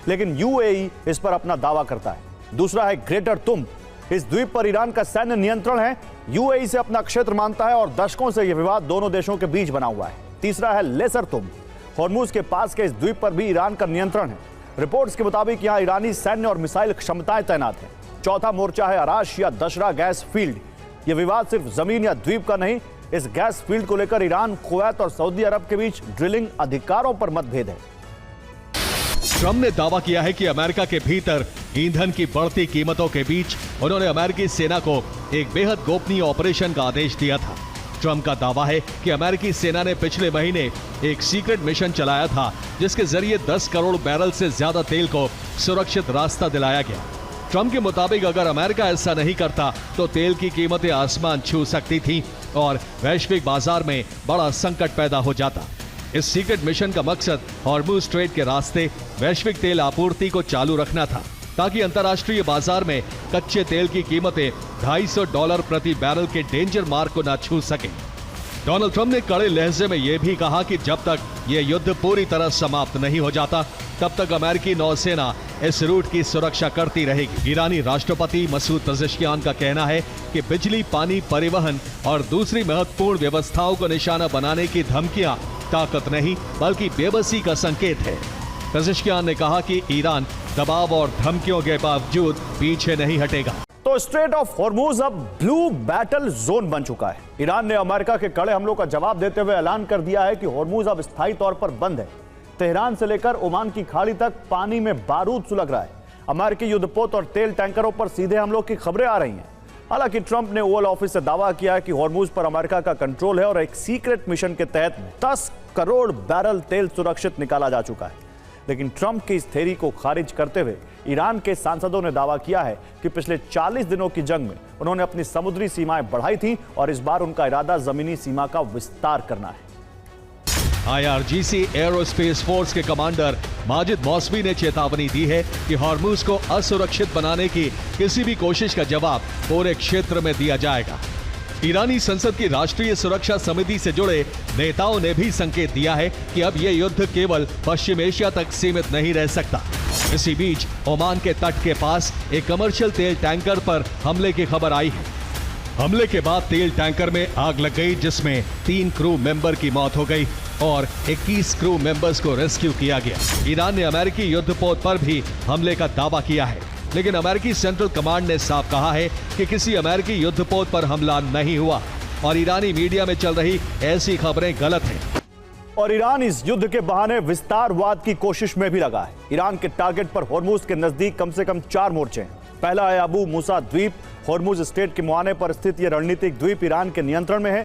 लेकिन यूएई इस पर अपना दावा करता है। दूसरा है ग्रेटर तुम, इस द्वीप पर ईरान का सैन्य नियंत्रण है, यूएई से अपना क्षेत्र मानता है और दशकों से यह विवाद दोनों देशों के बीच बना हुआ है। तीसरा है लेसर तुम, हॉर्मुज के पास के इस द्वीप पर भी ईरान का नियंत्रण है, रिपोर्ट्स के मुताबिक यहां ईरानी सैन्य और मिसाइल क्षमताएं तैनात हैं। चौथा मोर्चा है अराश या दशरा गैस फील्ड, यह विवाद सिर्फ जमीन या द्वीप का नहीं, इस गैस फील्ड को लेकर ईरान, कुवैत और सऊदी अरब के बीच ड्रिलिंग अधिकारों पर मतभेद है। ट्रंप ने दावा किया है कि अमेरिका के भीतर ईंधन की बढ़ती कीमतों के बीच उन्होंने अमेरिकी सेना को एक बेहद गोपनीय ऑपरेशन का आदेश दिया था। ट्रंप का दावा है कि अमेरिकी सेना ने पिछले महीने एक सीक्रेट मिशन चलाया था जिसके जरिए 10 करोड़ बैरल से ज्यादा तेल को सुरक्षित रास्ता दिलाया गया। ट्रंप के मुताबिक अगर अमेरिका ऐसा नहीं करता तो तेल की कीमतें आसमान छू सकती थीं और वैश्विक बाजार में बड़ा संकट पैदा हो जाता। इस सीक्रेट मिशन का मकसद हॉर्मुज स्ट्रेट के रास्ते वैश्विक तेल आपूर्ति को चालू रखना था ताकि अंतर्राष्ट्रीय बाजार में कच्चे तेल की कीमतें $250 प्रति बैरल के डेंजर मार्क को न छू सके। डोनाल्ड ट्रंप ने कड़े लहजे में यह भी कहा कि जब तक यह युद्ध पूरी तरह समाप्त नहीं हो जाता तब तक अमेरिकी नौसेना इस रूट की सुरक्षा करती रहेगी। ईरानी राष्ट्रपति मसूद पेजेश्कियान का कहना है कि बिजली, पानी, परिवहन और दूसरी महत्वपूर्ण व्यवस्थाओं को निशाना बनाने की धमकियां ताकत नहीं बल्कि बेबसी का संकेत है। पेजेश्कियान ने कहा कि ईरान दबाव और धमकियों के बावजूद पीछे नहीं हटेगा। तो स्ट्रेट ऑफ हॉर्मुज अब ब्लू बैटल जोन बन चुका है। ईरान ने अमेरिका के कड़े हमलों का जवाब देते हुए ऐलान कर दिया है कि हॉर्मुज अब स्थायी तौर पर बंद है। तेहरान से लेकर ओमान की खाड़ी तक पानी में बारूद सुलग रहा है। अमेरिकी युद्धपोत और तेल टैंकरों पर सीधे हमलों की खबरें आ रही हैं। हालांकि ट्रंप ने ओवल ऑफिस से दावा किया है कि हॉर्मुज पर अमेरिका का कंट्रोल है और एक सीक्रेट मिशन के तहत 10 करोड़ बैरल तेल सुरक्षित निकाला जा चुका है। लेकिन ट्रंप की इस थ्योरी को खारिज करते हुए ईरान के सांसदों ने दावा किया है कि पिछले 40 दिनों की जंग में उन्होंने अपनी समुद्री सीमाएं बढ़ाई थीं और इस बार उनका इरादा जमीनी सीमा का विस्तार करना है। IRGC एरोस्पेस फोर्स के कमांडर माजिद मौसवी ने चेतावनी दी है कि हॉर्मुज को असुरक्षित बनाने की किसी भी कोशिश का जवाब पूरे क्षेत्र में दिया जाएगा। ईरानी संसद की राष्ट्रीय सुरक्षा समिति से जुड़े नेताओं ने भी संकेत दिया है कि अब यह युद्ध केवल पश्चिम एशिया तक सीमित नहीं रह सकता। इसी बीच ओमान के तट के पास एक कमर्शियल तेल टैंकर पर हमले की खबर आई है। हमले के बाद तेल टैंकर में आग लग गई जिसमें 3 क्रू मेंबर की मौत हो गई और 21 क्रू मेंबर्स को रेस्क्यू किया गया। ईरान ने अमेरिकी युद्धपोत पर भी हमले का दावा किया है, लेकिन अमेरिकी सेंट्रल कमांड ने साफ कहा है कि किसी अमेरिकी युद्धपोत पर हमला नहीं हुआ और ईरानी मीडिया में चल रही ऐसी खबरें गलत हैं। और ईरान इस युद्ध के बहाने विस्तारवाद की कोशिश में भी लगा है। ईरान के टारगेट पर हॉर्मुज के नजदीक कम से कम 4 मोर्चे हैं। पहला है अबू मूसा द्वीप। हॉर्मुज स्ट्रेट के मुहाने पर स्थित यह रणनीतिक द्वीप ईरान के नियंत्रण में है।